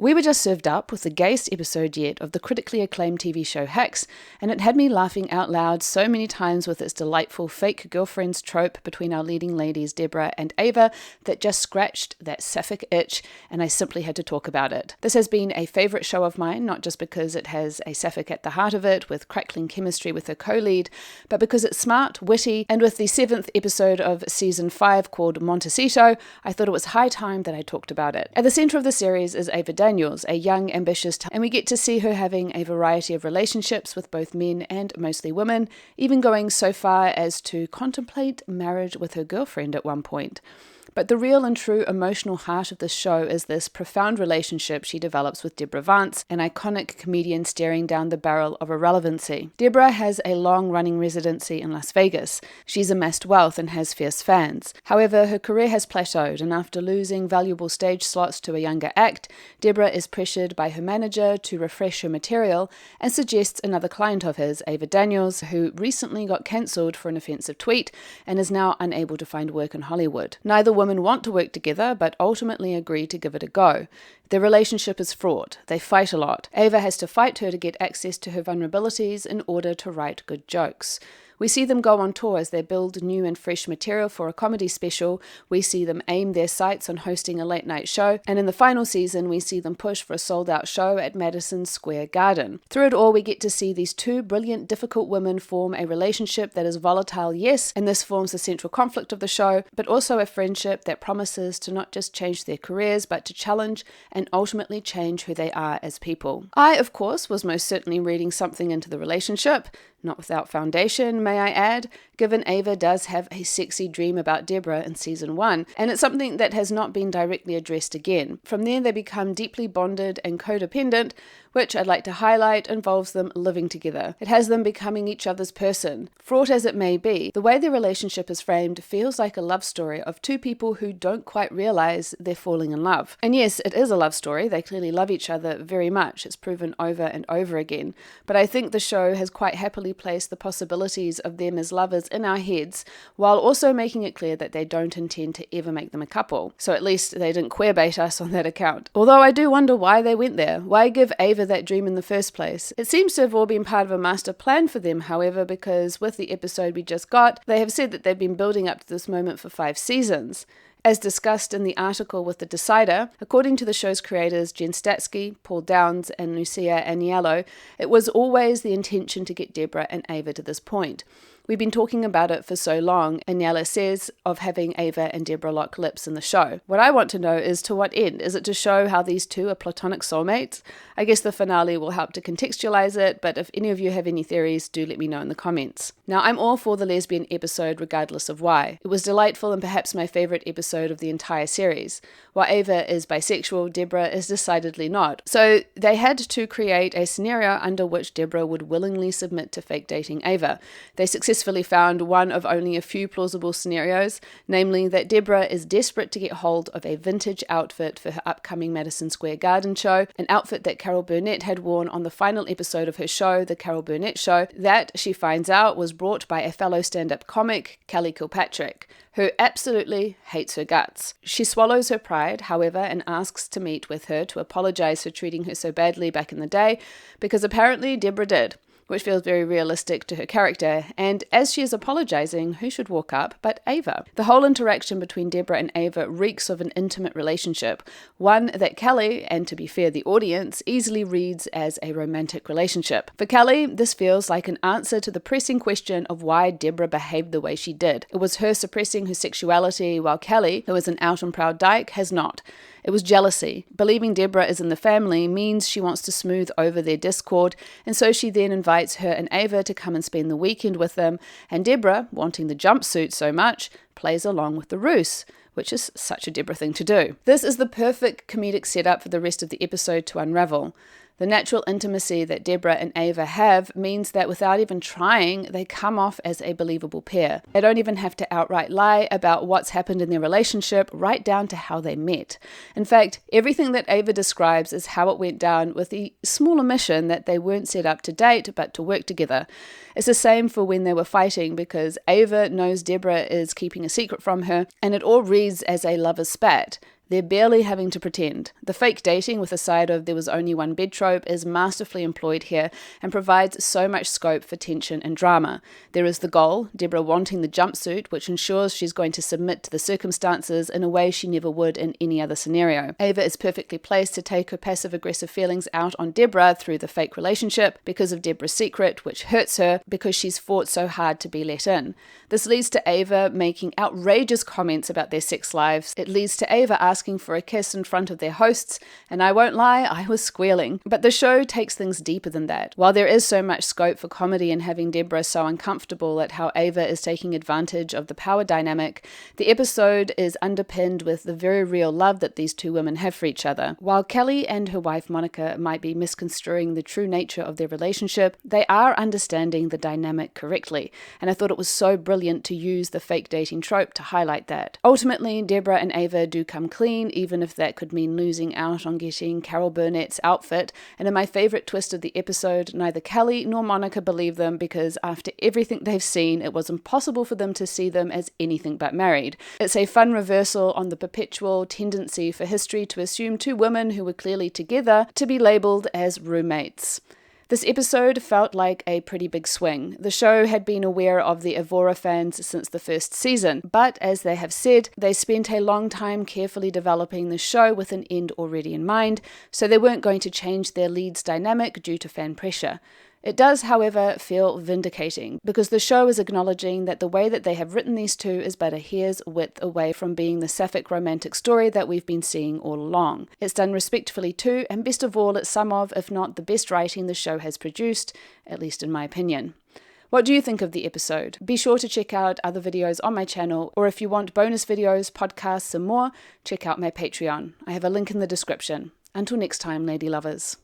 We were just served up with the gayest episode yet of the critically acclaimed TV show Hacks, and it had me laughing out loud so many times with its delightful fake girlfriends trope between our leading ladies Deborah and Ava that just scratched that sapphic itch, and I simply had to talk about it. This has been a favourite show of mine, not just because it has a sapphic at the heart of it with crackling chemistry with her co-lead, but because it's smart, witty, and with the 7th episode of season 5 called Montecito, I thought it was high time that I talked about it. At the centre of the series is Ava Daniels, a young, ambitious, and we get to see her having a variety of relationships with both men and mostly women, even going so far as to contemplate marriage with her girlfriend at one point. But the real and true emotional heart of this show is this profound relationship she develops with Deborah Vance, an iconic comedian staring down the barrel of irrelevancy. Deborah has a long-running residency in Las Vegas. She's amassed wealth and has fierce fans. However, her career has plateaued, and after losing valuable stage slots to a younger act, Deborah is pressured by her manager to refresh her material and suggests another client of his, Ava Daniels, who recently got cancelled for an offensive tweet and is now unable to find work in Hollywood. Neither women want to work together, but ultimately agree to give it a go. Their relationship is fraught. They fight a lot. Ava has to fight her to get access to her vulnerabilities in order to write good jokes. We see them go on tour as they build new and fresh material for a comedy special. We see them aim their sights on hosting a late-night show. And in the final season, we see them push for a sold-out show at Madison Square Garden. Through it all, we get to see these two brilliant, difficult women form a relationship that is volatile, yes, and this forms the central conflict of the show, but also a friendship that promises to not just change their careers, but to challenge and ultimately change who they are as people. I, of course, was most certainly reading something into the relationship. Not without foundation, may I add, given Ava does have a sexy dream about Deborah in season 1, and it's something that has not been directly addressed again. From there, they become deeply bonded and codependent, which I'd like to highlight involves them living together. It has them becoming each other's person. Fraught as it may be, the way their relationship is framed feels like a love story of two people who don't quite realize they're falling in love. And yes, it is a love story. They clearly love each other very much. It's proven over and over again. But I think the show has quite happily placed the possibilities of them as lovers in our heads, while also making it clear that they don't intend to ever make them a couple. So at least they didn't queerbait us on that account. Although I do wonder why they went there. Why give Ava that dream in the first place? It seems to have all been part of a master plan for them, however, because with the episode we just got, they have said that they've been building up to this moment for 5 seasons. As discussed in the article with The Decider, according to the show's creators Jen Statsky, Paul Downs, and Lucia Aniello, it was always the intention to get Deborah and Ava to this point. We've been talking about it for so long, Aniela says, of having Ava and Deborah lock lips in the show. What I want to know is to what end? Is it to show how these two are platonic soulmates? I guess the finale will help to contextualize it, but if any of you have any theories, do let me know in the comments. Now, I'm all for the lesbian episode regardless of why. It was delightful and perhaps my favourite episode of the entire series. While Ava is bisexual, Deborah is decidedly not. So they had to create a scenario under which Deborah would willingly submit to fake dating Ava. They successfully found one of only a few plausible scenarios, namely that Deborah is desperate to get hold of a vintage outfit for her upcoming Madison Square Garden show, an outfit that Carol Burnett had worn on the final episode of her show, The Carol Burnett Show, that, she finds out, was brought by a fellow stand-up comic, Kelly Kilpatrick, who absolutely hates her guts. She swallows her pride, however, and asks to meet with her to apologize for treating her so badly back in the day, because apparently Deborah did, which feels very realistic to her character, and as she is apologizing, who should walk up but Ava? The whole interaction between Deborah and Ava reeks of an intimate relationship, one that Kelly, and to be fair the audience, easily reads as a romantic relationship. For Kelly, this feels like an answer to the pressing question of why Deborah behaved the way she did. It was her suppressing her sexuality, while Kelly, who is an out and proud dyke, has not. It was jealousy. Believing Deborah is in the family means she wants to smooth over their discord, and so she then invites her and Ava to come and spend the weekend with them, and Deborah, wanting the jumpsuit so much, plays along with the ruse, which is such a Deborah thing to do. This is the perfect comedic setup for the rest of the episode to unravel. The natural intimacy that Deborah and Ava have means that without even trying, they come off as a believable pair. They don't even have to outright lie about what's happened in their relationship, right down to how they met. In fact, everything that Ava describes is how it went down, with the small omission that they weren't set up to date, but to work together. It's the same for when they were fighting, because Ava knows Deborah is keeping a secret from her, and it all reads as a lover's spat. They're barely having to pretend. The fake dating with a side of there was only one bed trope is masterfully employed here and provides so much scope for tension and drama. There is the goal, Deborah wanting the jumpsuit, which ensures she's going to submit to the circumstances in a way she never would in any other scenario. Ava is perfectly placed to take her passive-aggressive feelings out on Deborah through the fake relationship because of Deborah's secret, which hurts her because she's fought so hard to be let in. This leads to Ava making outrageous comments about their sex lives. It leads to Ava asking for a kiss in front of their hosts, and I won't lie, I was squealing. But the show takes things deeper than that. While there is so much scope for comedy in having Deborah so uncomfortable at how Ava is taking advantage of the power dynamic, the episode is underpinned with the very real love that these two women have for each other. While Kelly and her wife Monica might be misconstruing the true nature of their relationship, they are understanding the dynamic correctly, and I thought it was so brilliant to use the fake dating trope to highlight that. Ultimately, Deborah and Ava do come clean, even if that could mean losing out on getting Carol Burnett's outfit, and in my favourite twist of the episode, neither Kelly nor Monica believe them because after everything they've seen, it was impossible for them to see them as anything but married. It's a fun reversal on the perpetual tendency for history to assume two women who were clearly together to be labelled as roommates. This episode felt like a pretty big swing. The show had been aware of the Evora fans since the first season, but as they have said, they spent a long time carefully developing the show with an end already in mind, so they weren't going to change their leads dynamic due to fan pressure. It does, however, feel vindicating, because the show is acknowledging that the way that they have written these two is but a hair's width away from being the sapphic romantic story that we've been seeing all along. It's done respectfully too, and best of all, it's some of, if not the best writing the show has produced, at least in my opinion. What do you think of the episode? Be sure to check out other videos on my channel, or if you want bonus videos, podcasts, and more, check out my Patreon. I have a link in the description. Until next time, lady lovers.